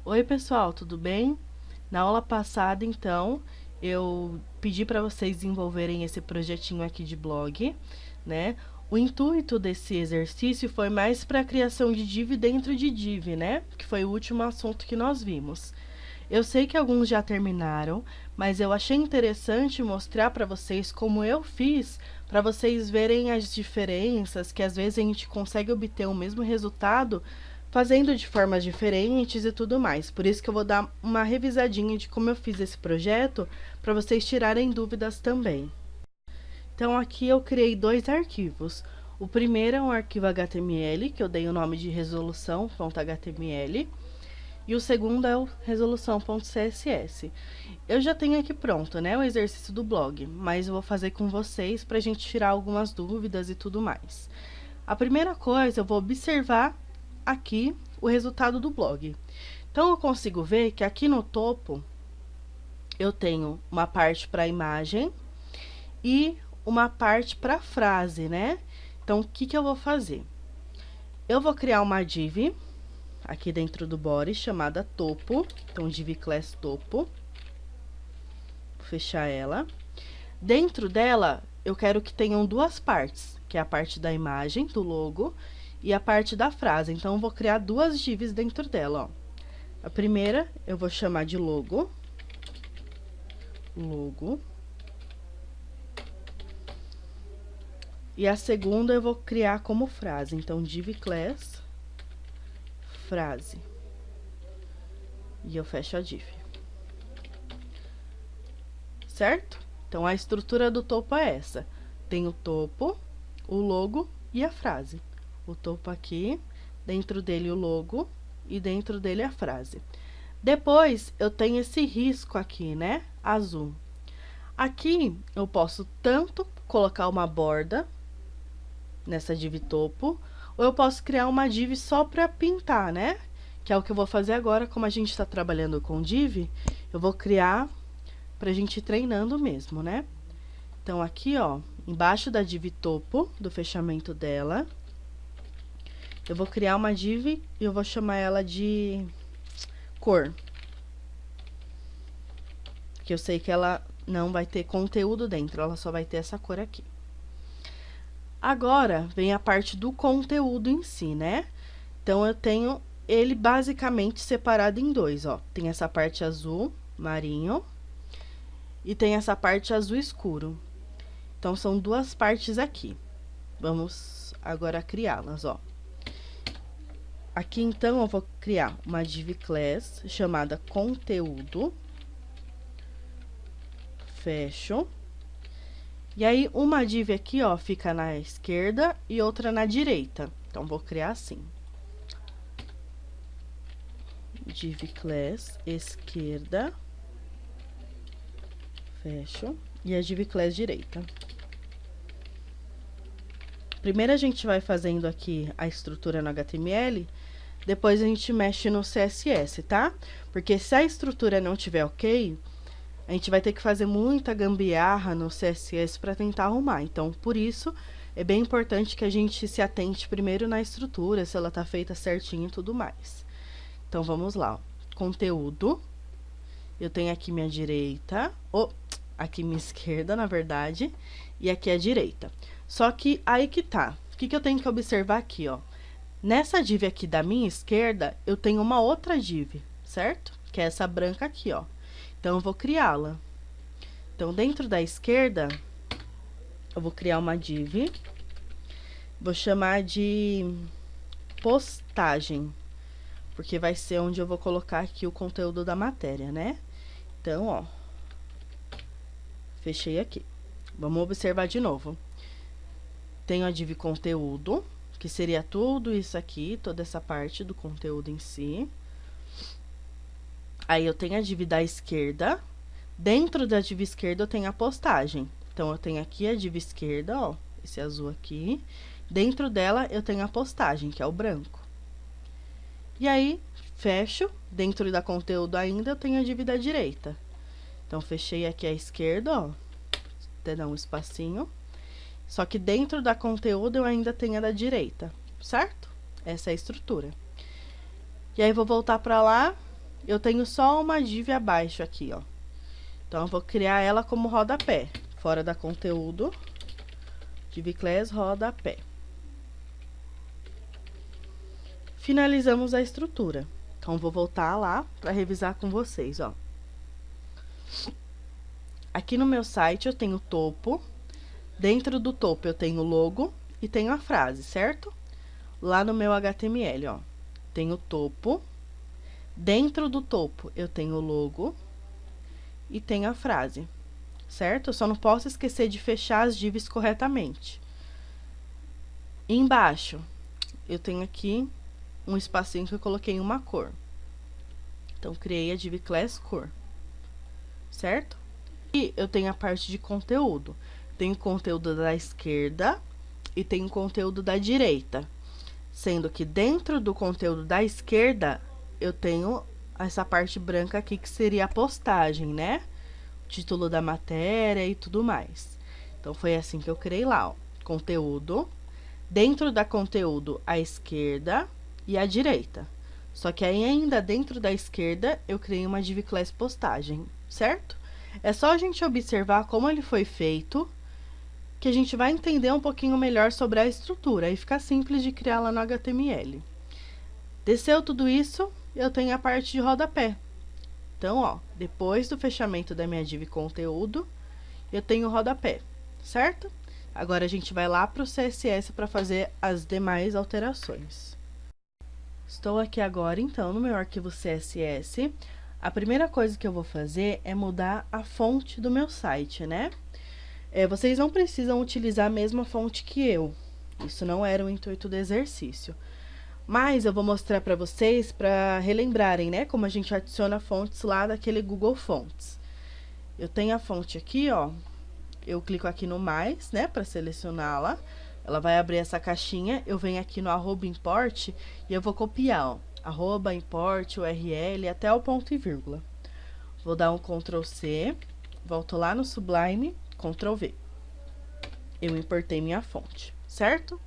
Oi, pessoal, tudo bem? Na aula passada, então, eu pedi para vocês desenvolverem esse projetinho aqui de blog, né? O intuito desse exercício foi mais para a criação de div dentro de div, né? Que foi o último assunto que nós vimos. Eu sei que alguns já terminaram, mas eu achei interessante mostrar para vocês como eu fiz, para vocês verem as diferenças, que às vezes a gente consegue obter o mesmo resultado fazendo de formas diferentes e tudo mais. Por isso que eu vou dar uma revisadinha de como eu fiz esse projeto, para vocês tirarem dúvidas também. Então, aqui eu criei dois arquivos. O primeiro é um arquivo HTML, que eu dei o nome de resolução.html, e o segundo é o resolução.css. Eu já tenho aqui pronto, né, o exercício do blog, mas eu vou fazer com vocês para a gente tirar algumas dúvidas e tudo mais. A primeira coisa, eu vou observar aqui o resultado do blog. Então, eu consigo ver que aqui no topo eu tenho uma parte para a imagem e uma parte para a frase, né? Então, o que eu vou fazer? Eu vou criar uma div aqui dentro do body chamada topo. Então, div class topo. Vou fechar ela. Dentro dela, eu quero que tenham duas partes, que é a parte da imagem, do logo, e a parte da frase. Então, eu vou criar duas divs dentro dela, ó. A primeira eu vou chamar de logo. Logo. E a segunda eu vou criar como frase. Então, div class frase. E eu fecho a div. Certo? Então, a estrutura do topo é essa. Tem o topo, o logo e a frase. O topo aqui, dentro dele o logo e dentro dele a frase. Depois, eu tenho esse risco aqui, né? Azul. Aqui, eu posso tanto colocar uma borda nessa div topo, ou eu posso criar uma div só para pintar, né? Que é o que eu vou fazer agora, como a gente está trabalhando com div, eu vou criar para a gente ir treinando mesmo, né? Então, aqui, ó, embaixo da div topo, do fechamento dela, eu vou criar uma div e eu vou chamar ela de cor. Que eu sei que ela não vai ter conteúdo dentro, ela só vai ter essa cor aqui. Agora, vem a parte do conteúdo em si, né? Então, eu tenho ele basicamente separado em dois, ó. Tem essa parte azul marinho e tem essa parte azul escuro. Então, são duas partes aqui. Vamos agora criá-las, ó. Aqui, então, eu vou criar uma div class chamada conteúdo. Fecho. E aí, uma div aqui, ó, fica na esquerda e outra na direita. Então, vou criar assim. Div class esquerda. Fecho. E a div class direita. Primeiro a gente vai fazendo aqui a estrutura no HTML, depois a gente mexe no CSS, tá? Porque se a estrutura não tiver ok, a gente vai ter que fazer muita gambiarra no CSS para tentar arrumar. Então, por isso, é bem importante que a gente se atente primeiro na estrutura, se ela tá feita certinho e tudo mais. Então, vamos lá, ó. Conteúdo. Eu tenho aqui minha direita, aqui minha esquerda, na verdade, e aqui a direita. Só que aí que tá. O que eu tenho que observar aqui, ó? Nessa div aqui da minha esquerda, eu tenho uma outra div, certo? Que é essa branca aqui, ó. Então, eu vou criá-la. Então, dentro da esquerda, eu vou criar uma div. Vou chamar de postagem. Porque vai ser onde eu vou colocar aqui o conteúdo da matéria, né? Então, ó. Fechei aqui. Vamos observar de novo. Tenho a div conteúdo, que seria tudo isso aqui, toda essa parte do conteúdo em si. Aí, eu tenho a div da esquerda. Dentro da div esquerda, eu tenho a postagem. Então, eu tenho aqui a div esquerda, ó, esse azul aqui. Dentro dela, eu tenho a postagem, que é o branco. E aí, fecho. Dentro da conteúdo ainda, eu tenho a div da direita. Então, fechei aqui a esquerda, ó. Até dar um espacinho. Só que dentro da conteúdo eu ainda tenho a da direita, certo? Essa é a estrutura. E aí, vou voltar pra lá. eu tenho só uma div abaixo aqui, ó. Então, eu vou criar ela como rodapé. Fora da conteúdo, div class rodapé. Finalizamos a estrutura. Então, vou voltar lá para revisar com vocês, ó. Aqui no meu site eu tenho o topo. Dentro do topo eu tenho o logo e tenho a frase, certo? Lá no meu HTML, ó, tenho o topo. Dentro do topo eu tenho o logo e tenho a frase, certo? Eu só não posso esquecer de fechar as divs corretamente. Embaixo eu tenho aqui um espacinho que eu coloquei uma cor. Então, criei a div class cor, certo? E eu tenho a parte de conteúdo. Tenho conteúdo da esquerda e tenho conteúdo da direita. Sendo que dentro do conteúdo da esquerda, eu tenho essa parte branca aqui, que seria a postagem, né? O título da matéria e tudo mais. Então, foi assim que eu criei lá, ó. Conteúdo. Dentro da conteúdo, a esquerda e a direita. Só que aí, ainda dentro da esquerda, eu criei uma div class postagem, certo? É só a gente observar como ele foi feito, que a gente vai entender um pouquinho melhor sobre a estrutura. Aí fica simples de criar lá no HTML. Desceu tudo isso, eu tenho a parte de rodapé. Então, ó, depois do fechamento da minha div conteúdo, eu tenho o rodapé, certo? Agora, a gente vai lá para o CSS para fazer as demais alterações. Estou aqui agora, então, no meu arquivo CSS. A primeira coisa que eu vou fazer é mudar a fonte do meu site, né? Vocês não precisam utilizar a mesma fonte que eu. Isso não era o intuito do exercício. Mas eu vou mostrar para vocês, para relembrarem, né? Como a gente adiciona fontes lá daquele Google Fonts. Eu tenho a fonte aqui, ó. Eu clico aqui no mais, né? Para selecioná-la. Ela vai abrir essa caixinha. Eu venho aqui no @import e eu vou copiar, ó. @import URL até o ponto e vírgula. Vou dar um Ctrl C. Volto lá no Sublime. Ctrl V. Eu importei minha fonte, certo?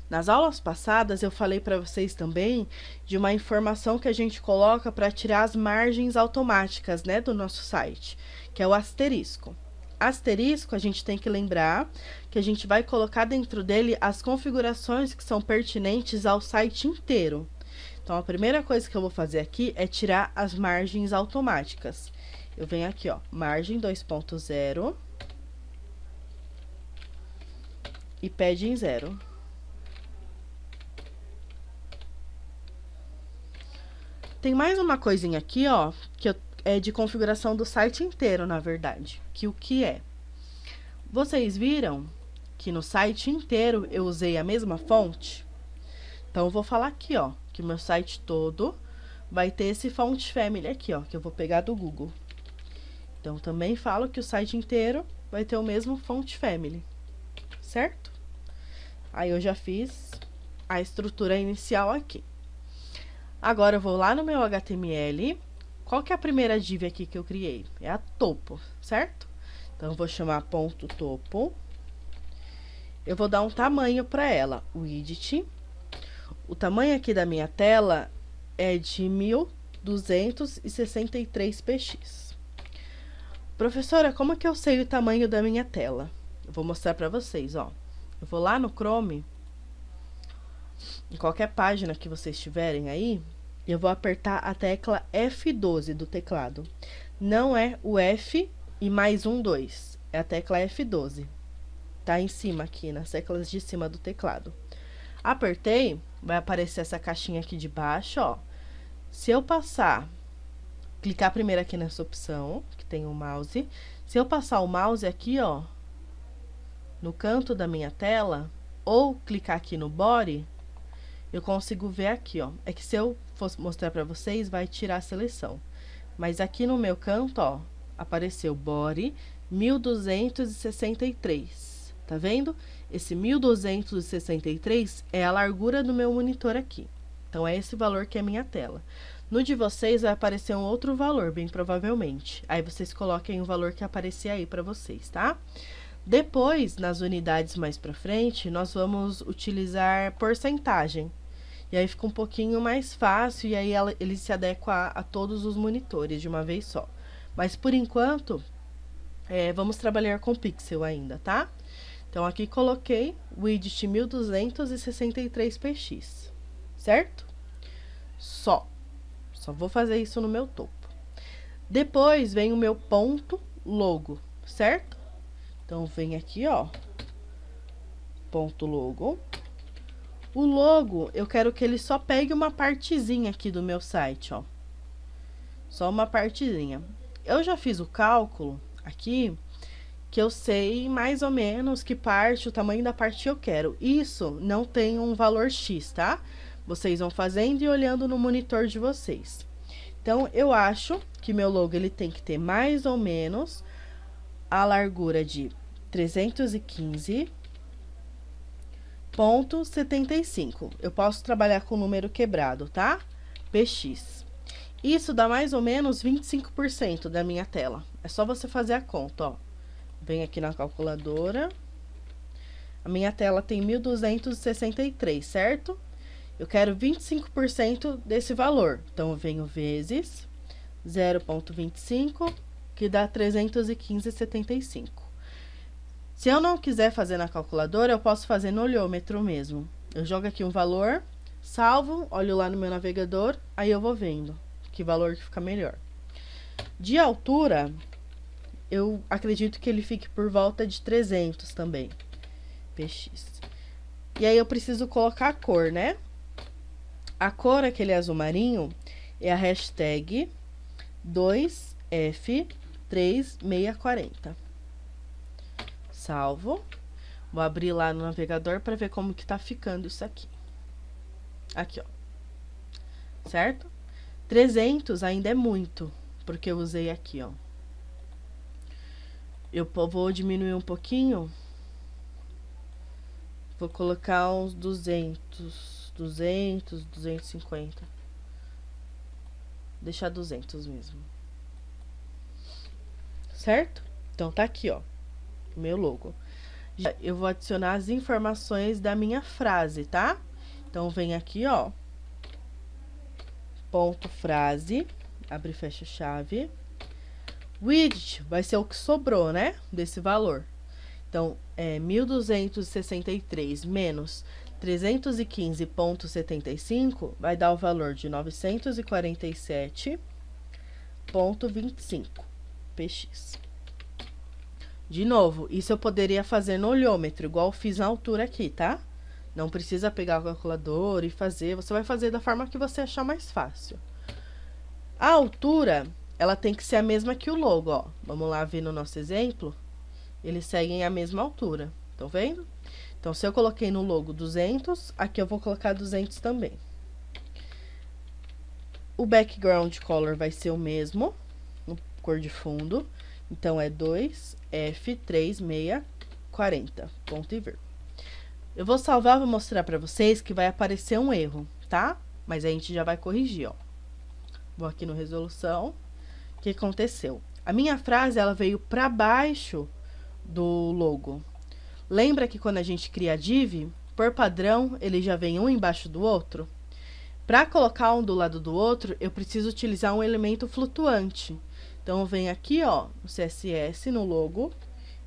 Nas aulas passadas, eu falei para vocês também de uma informação que a gente coloca para tirar as margens automáticas, né, do nosso site, que é o asterisco. Asterisco, a gente tem que lembrar que a gente vai colocar dentro dele as configurações que são pertinentes ao site inteiro. Então, a primeira coisa que eu vou fazer aqui é tirar as margens automáticas. Eu venho aqui, ó, margem 2.0 e padding 0. Tem mais uma coisinha aqui, ó, que é de configuração do site inteiro, na verdade. Que o que é? Vocês viram que no site inteiro eu usei a mesma fonte? Então, eu vou falar aqui, ó, que o meu site todo vai ter esse font family aqui, ó, que eu vou pegar do Google. Então, também falo que o site inteiro vai ter o mesmo font family, certo? Aí, eu já fiz a estrutura inicial aqui. Agora, eu vou lá no meu HTML. Qual que é a primeira div aqui que eu criei? É a topo, certo? Então, eu vou chamar ponto topo. Eu vou dar um tamanho para ela, width. O tamanho aqui da minha tela é de 1263 px. Professora, como que eu sei o tamanho da minha tela? Eu vou mostrar para vocês, ó. Eu vou lá no Chrome, em qualquer página que vocês tiverem aí, eu vou apertar a tecla F12 do teclado. Não é o F e mais 2, é a tecla F12. Tá em cima aqui, nas teclas de cima do teclado. Apertei, vai aparecer essa caixinha aqui de baixo, ó. Se eu clicar primeiro aqui nessa opção, que tem o mouse. Se eu passar o mouse aqui, ó, no canto da minha tela, ou clicar aqui no body, eu consigo ver aqui, ó. É que se eu fosse mostrar para vocês, vai tirar a seleção. Mas aqui no meu canto, ó, apareceu body 1263. Tá vendo? Esse 1263 é a largura do meu monitor aqui. Então, é esse valor que é a minha tela. No de vocês vai aparecer um outro valor, bem provavelmente. Aí, vocês coloquem o valor que aparecer aí para vocês, tá? Depois, nas unidades mais para frente, nós vamos utilizar porcentagem. E aí fica um pouquinho mais fácil e aí ele se adequa a todos os monitores de uma vez só. Mas por enquanto, vamos trabalhar com pixel ainda, tá? Então aqui coloquei widget 1263px, certo? Só vou fazer isso no meu topo. Depois vem o meu ponto logo, certo? Então vem aqui, ó, ponto logo. O logo, eu quero que ele só pegue uma partezinha aqui do meu site, ó. Só uma partezinha. Eu já fiz o cálculo aqui, que eu sei mais ou menos que parte, o tamanho da parte eu quero. Isso não tem um valor X, tá? Vocês vão fazendo e olhando no monitor de vocês. Então, eu acho que meu logo ele tem que ter mais ou menos a largura de 315,75. Eu posso trabalhar com o número quebrado, tá? PX. Isso dá mais ou menos 25% da minha tela. É só você fazer a conta, ó. Vem aqui na calculadora. A minha tela tem 1263, certo? Eu quero 25% desse valor. Então, eu venho vezes 0,25, que dá 315,75. Se eu não quiser fazer na calculadora, eu posso fazer no olhômetro mesmo. Eu jogo aqui um valor, salvo, olho lá no meu navegador, aí eu vou vendo que valor que fica melhor. De altura, eu acredito que ele fique por volta de 300 também, px. E aí eu preciso colocar a cor, né? A cor, aquele azul marinho, é a hashtag 2F3640. Salvo. Vou abrir lá no navegador para ver como que tá ficando isso aqui. Aqui, ó. Certo? 300 ainda é muito, porque eu usei aqui, ó. Eu vou diminuir um pouquinho. Vou colocar uns 250. Deixar 200 mesmo. Certo? Então, tá aqui, ó, o meu logo. Eu vou adicionar as informações da minha frase, tá? Então, vem aqui, ó, ponto frase, abre e fecha chave. Widget vai ser o que sobrou, né, desse valor. Então, 1263 menos 315,75 vai dar o valor de 947,25 px. De novo, isso eu poderia fazer no olhômetro, igual eu fiz na altura aqui, tá? Não precisa pegar o calculador e fazer, você vai fazer da forma que você achar mais fácil. A altura, ela tem que ser a mesma que o logo, ó. Vamos lá ver no nosso exemplo. Eles seguem a mesma altura, estão vendo? Então, se eu coloquei no logo 200, aqui eu vou colocar 200 também. O background color vai ser o mesmo, no cor de fundo. Então, é 2F3640, ponto e vírgula. Eu vou salvar, vou mostrar pra vocês que vai aparecer um erro, tá? Mas a gente já vai corrigir, ó. Vou aqui no resolução. O que aconteceu? A minha frase, ela veio pra baixo do logo. Lembra que quando a gente cria div, por padrão, ele já vem um embaixo do outro? Para colocar um do lado do outro, eu preciso utilizar um elemento flutuante. Então, eu venho aqui, ó, no CSS, no logo,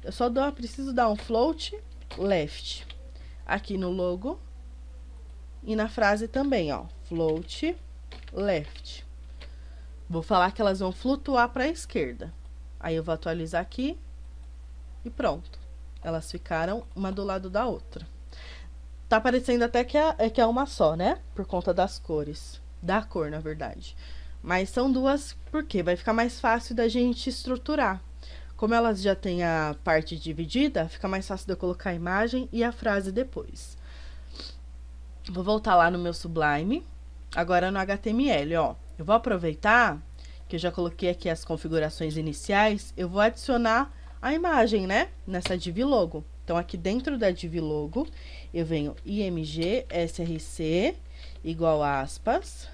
eu só preciso dar um float left. Aqui no logo e na frase também, ó, float left. Vou falar que elas vão flutuar para a esquerda. Aí, eu vou atualizar aqui e pronto. Elas ficaram uma do lado da outra. Tá parecendo até que é uma só, né? Por conta das cores. Da cor, na verdade. Mas são duas porque vai ficar mais fácil da gente estruturar. Como elas já têm a parte dividida, fica mais fácil de eu colocar a imagem e a frase depois. Vou voltar lá no meu Sublime. Agora no HTML, ó. Eu vou aproveitar que eu já coloquei aqui as configurações iniciais. Eu vou adicionar a imagem, né? Nessa div logo. Então, aqui dentro da div logo, eu venho img src igual aspas,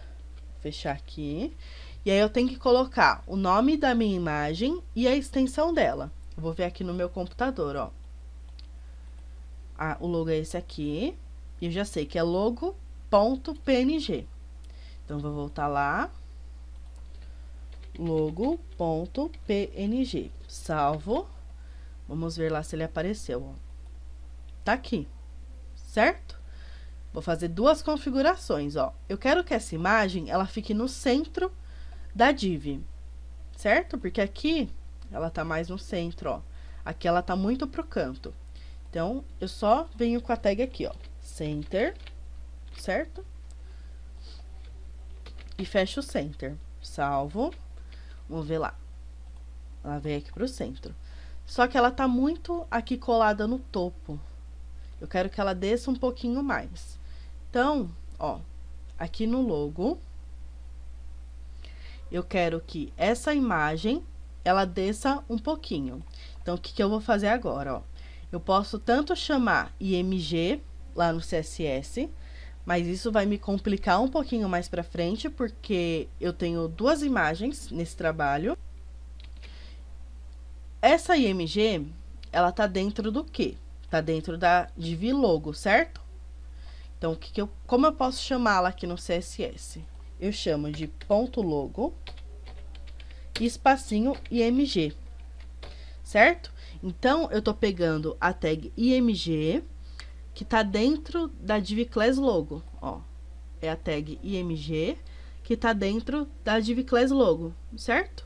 fechar aqui. E aí, eu tenho que colocar o nome da minha imagem e a extensão dela. Eu vou ver aqui no meu computador, ó. O logo é esse aqui. E eu já sei que é logo ponto .png. Então, vou voltar lá. Logo.png. Salvo. Vamos ver lá se ele apareceu, ó. Tá aqui, certo? Vou fazer duas configurações, ó. Eu quero que essa imagem, ela fique no centro da div, certo? Porque aqui, ela tá mais no centro, ó. Aqui ela tá muito pro canto. Então, eu só venho com a tag aqui, ó. Center, certo? E fecho o center. Salvo. Vamos ver lá. Ela veio aqui pro centro. Só que ela tá muito aqui colada no topo. Eu quero que ela desça um pouquinho mais. Então, ó, aqui no logo, eu quero que essa imagem, ela desça um pouquinho. Então, o que eu vou fazer agora, ó? Eu posso tanto chamar img lá no CSS, mas isso vai me complicar um pouquinho mais pra frente, porque eu tenho duas imagens nesse trabalho. Essa img, ela tá dentro do quê? Tá dentro da div logo, certo? Então, como eu posso chamá-la aqui no CSS? Eu chamo de ponto logo, espacinho img, certo? Então, eu tô pegando a tag img, que tá dentro da div class logo, ó. É a tag img que tá dentro da div class logo, certo?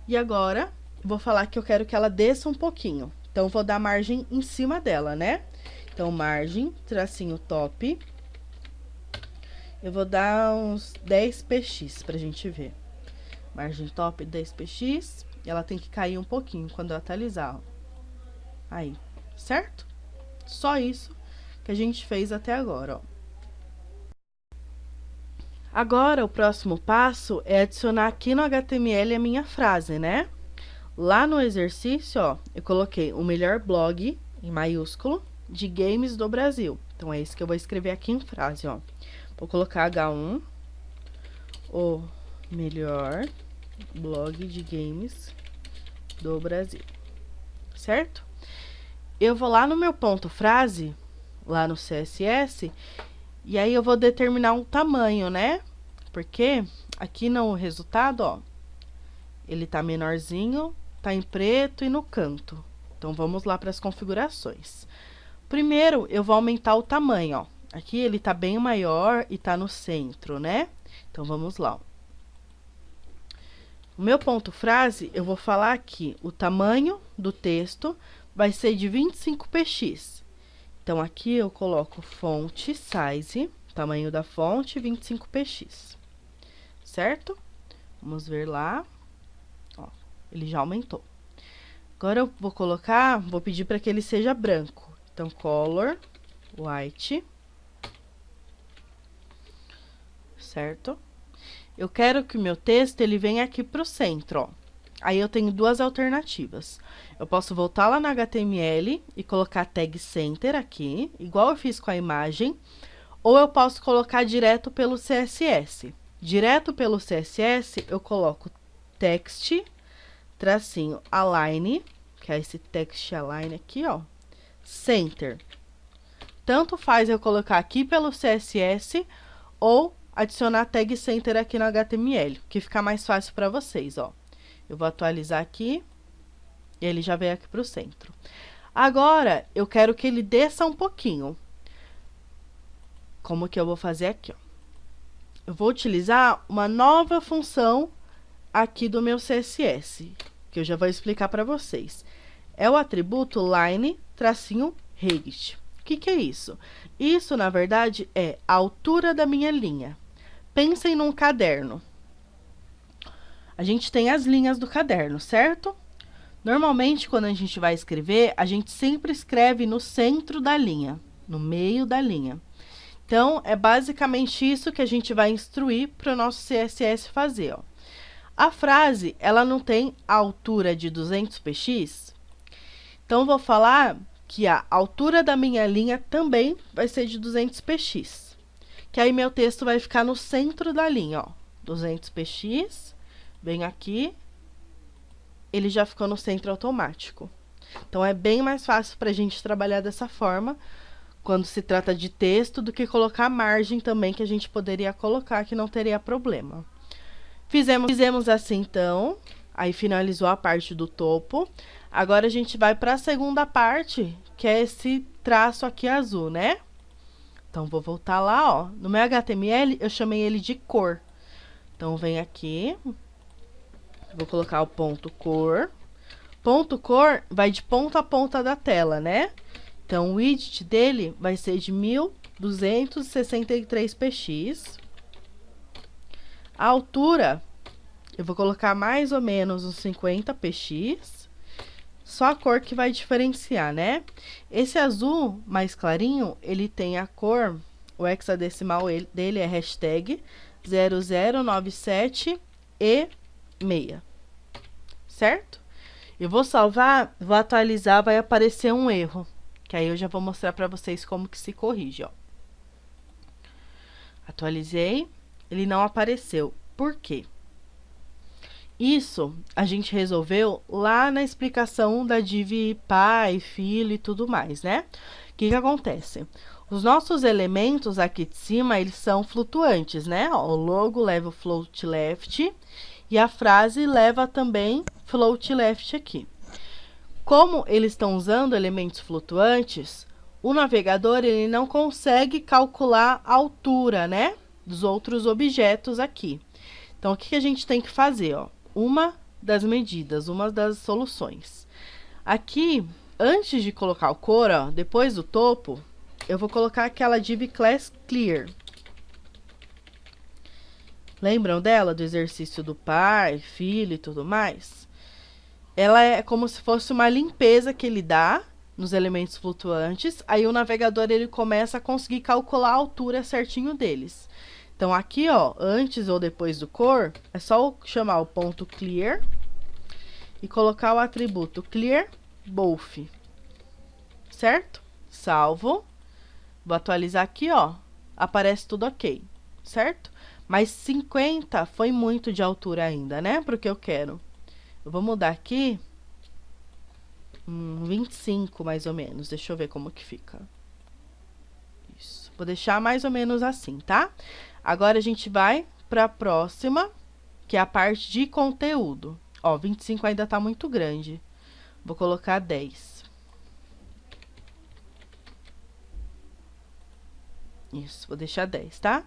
E agora, vou falar que eu quero que ela desça um pouquinho. Então, vou dar margem em cima dela, né? Então, margem, tracinho top. Eu vou dar uns 10 px pra gente ver. Margem top 10 px. E ela tem que cair um pouquinho quando eu atualizar, ó. Aí, certo? Só isso que a gente fez até agora, ó. Agora, o próximo passo é adicionar aqui no HTML a minha frase, né? Lá no exercício, ó, eu coloquei o melhor blog, em maiúsculo, de games do Brasil. Então, é isso que eu vou escrever aqui em frase, ó. Vou colocar H1, o melhor blog de games do Brasil, certo? Eu vou lá no meu ponto frase, lá no CSS, e aí eu vou determinar um tamanho, né? Porque aqui no resultado, ó, ele tá menorzinho, tá em preto e no canto. Então, vamos lá para as configurações. Primeiro, eu vou aumentar o tamanho, ó. Aqui ele tá bem maior e tá no centro, né? Então, vamos lá, ó. O meu ponto frase, eu vou falar aqui, o tamanho do texto vai ser de 25 px. Então, aqui eu coloco font size, tamanho da fonte, 25 px. Certo? Vamos ver lá. Ó, ele já aumentou. Agora, eu vou pedir para que ele seja branco. Então, color, white. Certo? Eu quero que o meu texto, ele venha aqui pro centro, ó. Aí, eu tenho duas alternativas. Eu posso voltar lá no HTML e colocar tag center aqui, igual eu fiz com a imagem. Ou eu posso colocar direto pelo CSS. Direto pelo CSS, eu coloco text, tracinho, align, que é esse text align aqui, ó, center. Tanto faz eu colocar aqui pelo CSS ou adicionar tag center aqui no HTML, que fica mais fácil para vocês, ó. Eu vou atualizar aqui, e ele já veio aqui pro centro. Agora, eu quero que ele desça um pouquinho. Como que eu vou fazer aqui, ó? Eu vou utilizar uma nova função aqui do meu CSS, que eu já vou explicar para vocês. É o atributo line-height. O que é isso? Isso, na verdade, é a altura da minha linha. Pensem num caderno. A gente tem as linhas do caderno, certo? Normalmente, quando a gente vai escrever, a gente sempre escreve no centro da linha, no meio da linha. Então, é basicamente isso que a gente vai instruir para o nosso CSS fazer, ó. A frase, ela não tem a altura de 200 px, então, vou falar que a altura da minha linha também vai ser de 200 px. Que aí, meu texto vai ficar no centro da linha, ó. 200 px, bem aqui, ele já ficou no centro automático. Então, é bem mais fácil para a gente trabalhar dessa forma, quando se trata de texto, do que colocar margem também, que a gente poderia colocar, que não teria problema. Fizemos assim, então, aí finalizou a parte do topo. Agora a gente vai para a segunda parte, que é esse traço aqui azul, né? Então, vou voltar lá, ó. No meu HTML, eu chamei ele de cor. Então, vem aqui. Vou colocar o ponto cor. Ponto cor vai de ponta a ponta da tela, né? Então, o width dele vai ser de 1263 px. A altura, eu vou colocar mais ou menos uns 50 px. Só a cor que vai diferenciar, né? Esse azul mais clarinho, ele tem a cor, o hexadecimal dele é hashtag 0097E6, certo? Eu vou salvar, vou atualizar, vai aparecer um erro, que aí eu já vou mostrar para vocês como que se corrige, ó. Atualizei, ele não apareceu. Por quê? Isso a gente resolveu lá na explicação da div pai, filho e tudo mais, né? O que que acontece? Os nossos elementos aqui de cima, eles são flutuantes, né? Ó, o logo leva o float left e a frase leva também float left aqui. Como eles estão usando elementos flutuantes, o navegador ele não consegue calcular a altura, né, dos outros objetos aqui. Então, o que que a gente tem que fazer, ó? Uma das medidas, uma das soluções. Aqui, antes de colocar o cor, ó, depois do topo, eu vou colocar aquela div class clear. Lembram dela, do exercício do pai, filho e tudo mais? Ela é como se fosse uma limpeza que ele dá nos elementos flutuantes. Aí o navegador ele começa a conseguir calcular a altura certinho deles. Então, aqui, ó, antes ou depois do cor, é só chamar o ponto clear e colocar o atributo clear both. Certo? Salvo. Vou atualizar aqui, ó. Aparece tudo ok. Certo? Mas 50 foi muito de altura ainda, né? Porque eu quero. Eu vou mudar aqui. 25, mais ou menos. Deixa eu ver como que fica. Isso. Vou deixar mais ou menos assim, tá? Agora, a gente vai para a próxima, que é a parte de conteúdo. Ó, 25 ainda tá muito grande. Vou colocar 10. Isso, vou deixar 10, tá?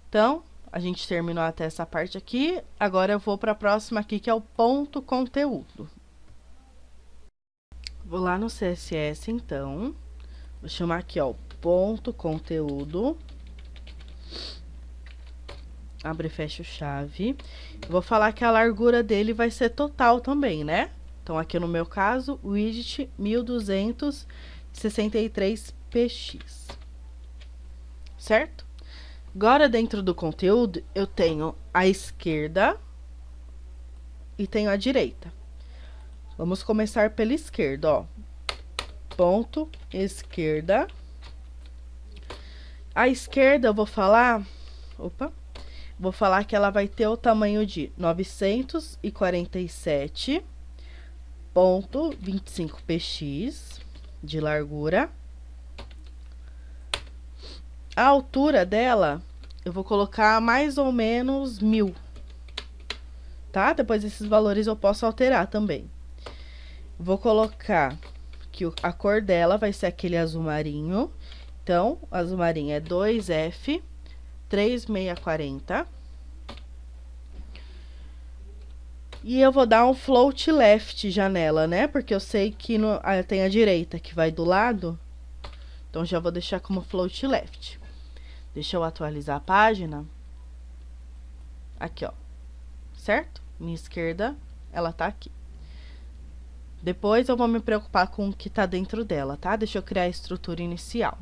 Então, a gente terminou até essa parte aqui. Agora, eu vou para a próxima aqui, que é o ponto conteúdo. Vou lá no CSS, então. Vou chamar aqui, ó, ponto conteúdo. Abre e fecha o chave. Vou falar que a largura dele vai ser total também, né? Então, aqui no meu caso, width 1263 px. Certo? Agora, dentro do conteúdo, eu tenho a esquerda e tenho a direita. Vamos começar pela esquerda, ó. Ponto esquerda. A esquerda eu vou falar... Opa! Vou falar que ela vai ter o tamanho de 947,25 px de largura. A altura dela, eu vou colocar mais ou menos 1000, tá? Depois esses valores eu posso alterar também. Vou colocar que a cor dela vai ser aquele azul marinho. Então, o azul marinho é 2F3640. E eu vou dar um float left janela, né? Porque eu sei que tem a direita que vai do lado. Então, já vou deixar como float left. Deixa eu atualizar a página. Aqui, ó. Certo? Minha esquerda, ela tá aqui. Depois eu vou me preocupar com o que tá dentro dela, tá? Deixa eu criar a estrutura inicial.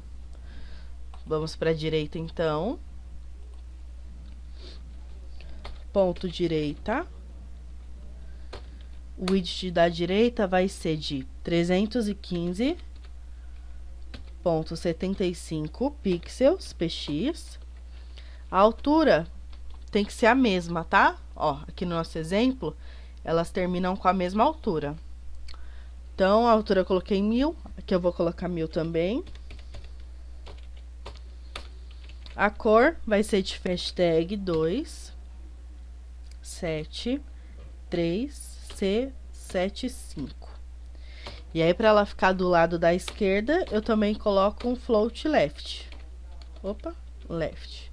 Vamos para a direita, então. Ponto direita. O width da direita vai ser de 315,75 pixels px. A altura tem que ser a mesma, tá? Ó, aqui no nosso exemplo, elas terminam com a mesma altura. Então, a altura eu coloquei 1000, aqui eu vou colocar 1000 também. A cor vai ser de hashtag 273C75. E aí, para ela ficar do lado da esquerda, eu também coloco um float left. Opa, left.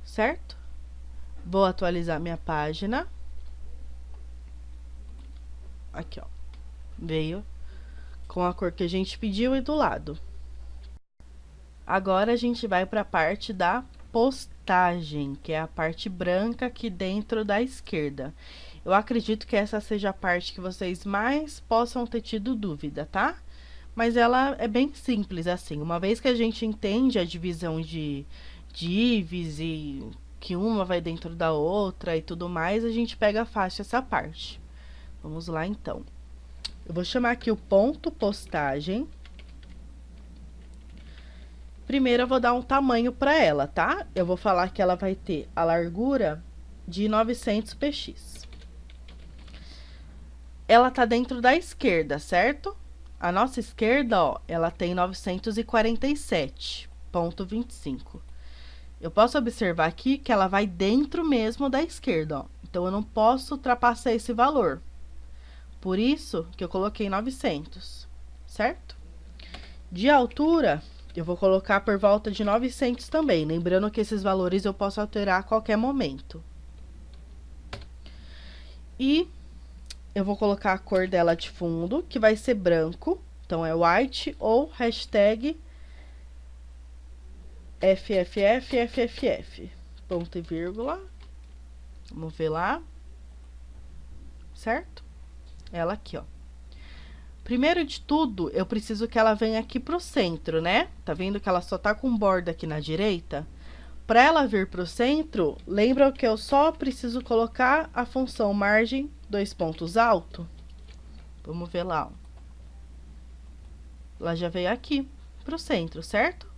Certo? Vou atualizar minha página. Aqui, ó. Veio com a cor que a gente pediu e do lado. Agora a gente vai para a parte da postagem, que é a parte branca aqui dentro da esquerda. Eu acredito que essa seja a parte que vocês mais possam ter tido dúvida, tá? Mas ela é bem simples assim. Uma vez que a gente entende a divisão de divs e que uma vai dentro da outra e tudo mais, a gente pega fácil essa parte. Vamos lá então. Eu vou chamar aqui o ponto postagem. Primeiro eu vou dar um tamanho para ela, tá? Eu vou falar que ela vai ter a largura de 900 px. Ela tá dentro da esquerda, certo? A nossa esquerda, ó, ela tem 947,25. Eu posso observar aqui que ela vai dentro mesmo da esquerda, ó. Então, eu não posso ultrapassar esse valor. Por isso que eu coloquei 900, certo? De altura, eu vou colocar por volta de 900 também. Lembrando que esses valores eu posso alterar a qualquer momento. E eu vou colocar a cor dela de fundo, que vai ser branco. Então, é white ou hashtag FFFFFF. Ponto e vírgula. Vamos ver lá. Certo? Ela aqui, ó. Primeiro de tudo, eu preciso que ela venha aqui pro centro, né? Tá vendo que ela só tá com borda aqui na direita? Para ela vir pro centro, lembra que eu só preciso colocar a função margem, 2 pontos alto? Vamos ver lá, ó. Ela já veio aqui pro centro, certo?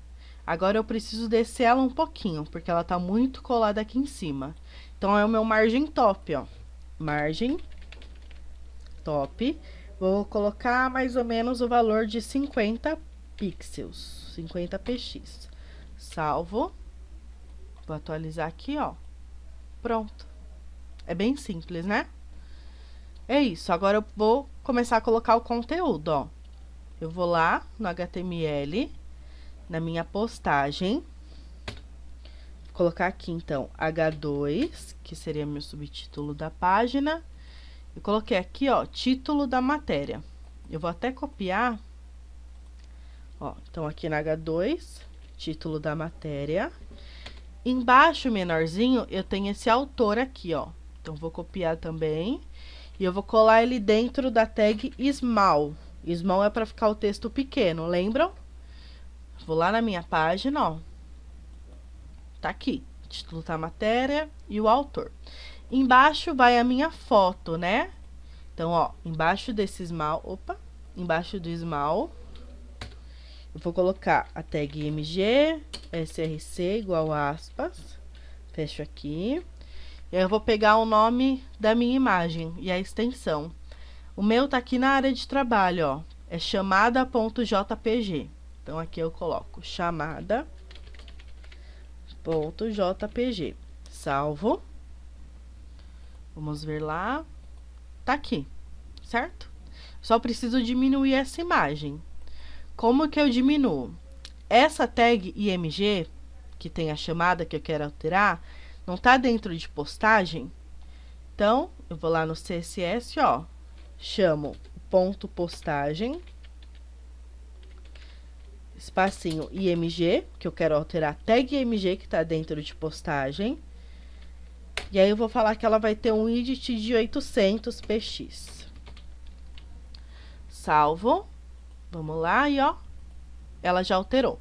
Agora eu preciso descer ela um pouquinho, porque ela tá muito colada aqui em cima. Então, é o meu margem top, ó. Margem top. Vou colocar mais ou menos o valor de 50 pixels, 50 px. Salvo. Vou atualizar aqui, ó. Pronto. É bem simples, né? É isso. Agora eu vou começar a colocar o conteúdo, ó. Eu vou lá no HTML, na minha postagem. Vou colocar aqui, então, H2, que seria meu subtítulo da página. Eu coloquei aqui, ó, título da matéria. Eu vou até copiar. Ó, então, aqui na H2, título da matéria. Embaixo, menorzinho, eu tenho esse autor aqui, ó. Então, vou copiar também. E eu vou colar ele dentro da tag small. Small é para ficar o texto pequeno, lembram? Vou lá na minha página, ó. Tá aqui, título da matéria e o autor. Embaixo vai a minha foto, né? Então, ó, embaixo desse small, embaixo do small, eu vou colocar a tag img, src igual aspas, fecho aqui. E aí eu vou pegar o nome da minha imagem e a extensão. O meu tá aqui na área de trabalho, ó, é chamada.jpg. Então, aqui eu coloco chamada.jpg. Salvo. Vamos ver lá. Tá aqui, certo? Só preciso diminuir essa imagem. Como que eu diminuo? Essa tag img, que tem a chamada que eu quero alterar, não tá dentro de postagem? Então, eu vou lá no CSS, ó. Chamo ponto postagem. Espacinho img, que eu quero alterar a tag img que tá dentro de postagem. E aí, eu vou falar que ela vai ter um width de 800 px. Salvo. Vamos lá e, ó, ela já alterou.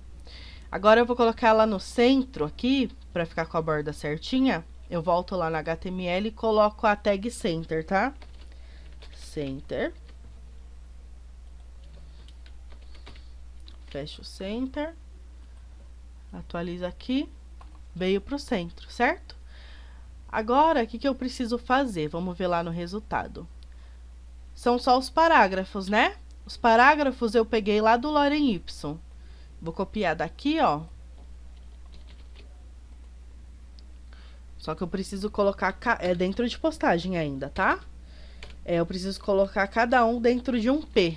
Agora, eu vou colocar ela no centro aqui, para ficar com a borda certinha. Eu volto lá no HTML e coloco a tag center, tá? Center. Fecho o center. Atualiza aqui. Veio pro centro, certo? Agora, o que eu preciso fazer? Vamos ver lá no resultado. São só os parágrafos, né? Os parágrafos eu peguei lá do Lorem Y. Vou copiar daqui, ó. Só que eu preciso colocar dentro de postagem ainda, tá? Eu preciso colocar cada um dentro de um P.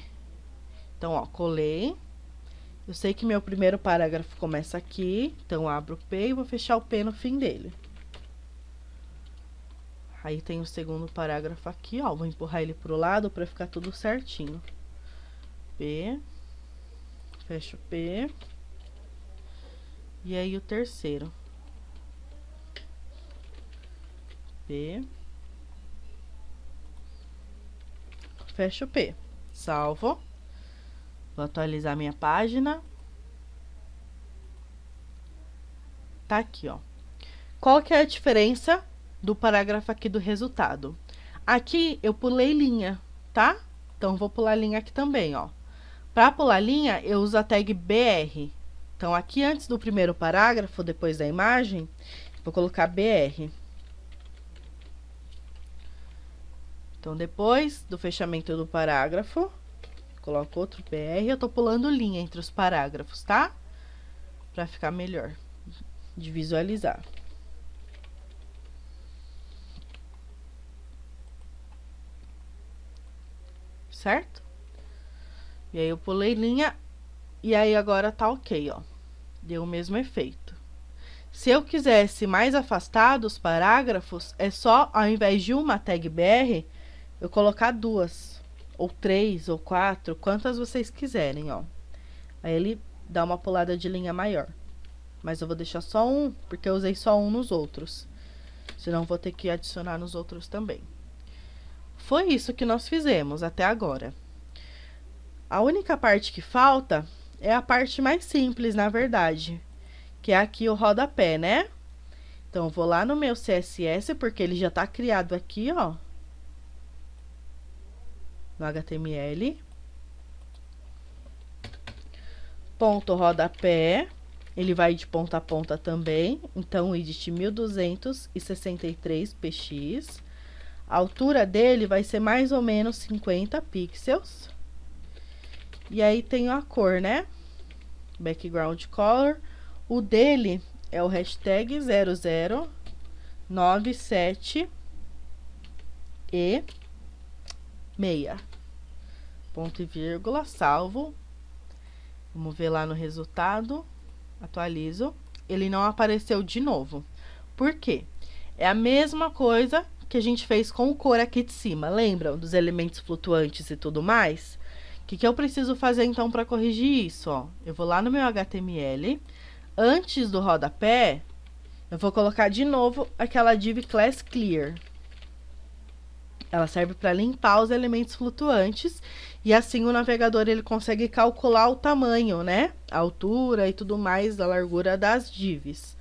Então, ó, colei. Eu sei que meu primeiro parágrafo começa aqui, então eu abro o P e vou fechar o P no fim dele. Aí tem o segundo parágrafo aqui, ó, vou empurrar ele pro lado para ficar tudo certinho. P, fecho o P. E aí o terceiro. P, fecho o P, salvo. Vou atualizar minha página. Tá aqui, ó. Qual que é a diferença do parágrafo aqui do resultado? Aqui eu pulei linha, tá? Então, vou pular linha aqui também, ó. Para pular linha, eu uso a tag BR. Então, aqui antes do primeiro parágrafo, depois da imagem, vou colocar BR. Então, depois do fechamento do parágrafo, coloco outro BR, eu tô pulando linha entre os parágrafos, tá? Pra ficar melhor de visualizar. Certo? E aí eu pulei linha e aí agora tá ok, ó. Deu o mesmo efeito. Se eu quisesse mais afastado os parágrafos, é só, ao invés de uma tag BR, eu colocar duas, ou três, ou quatro, quantas vocês quiserem, ó. Aí ele dá uma pulada de linha maior. Mas eu vou deixar só um, porque eu usei só um nos outros. Senão vou ter que adicionar nos outros também. Foi isso que nós fizemos até agora. A única parte que falta é a parte mais simples, na verdade. Que é aqui o rodapé, né? Então, eu vou lá no meu CSS, porque ele já tá criado aqui, ó. No HTML. Ponto rodapé. Ele vai de ponta a ponta também. Então, o edit 1263 px. A altura dele vai ser mais ou menos 50 pixels. E aí tem a cor, né? Background color. O dele é o hashtag 0097 e meia. Ponto e vírgula, salvo. Vamos ver lá no resultado. Atualizo. Ele não apareceu de novo. Por quê? É a mesma coisa que a gente fez com o cor aqui de cima. Lembram dos elementos flutuantes e tudo mais? O que eu preciso fazer, então, para corrigir isso? Ó, eu vou lá no meu HTML. Antes do rodapé, eu vou colocar de novo aquela div class clear. Ela serve para limpar os elementos flutuantes. E assim o navegador ele consegue calcular o tamanho, né? A altura e tudo mais da largura das divs.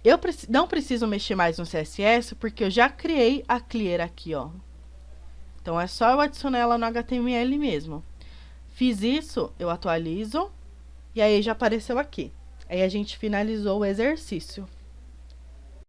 Eu não preciso mexer mais no CSS, porque eu já criei a clear aqui, ó. Então, é só eu adicionar ela no HTML mesmo. Fiz isso, eu atualizo, e aí já apareceu aqui. Aí, a gente finalizou o exercício.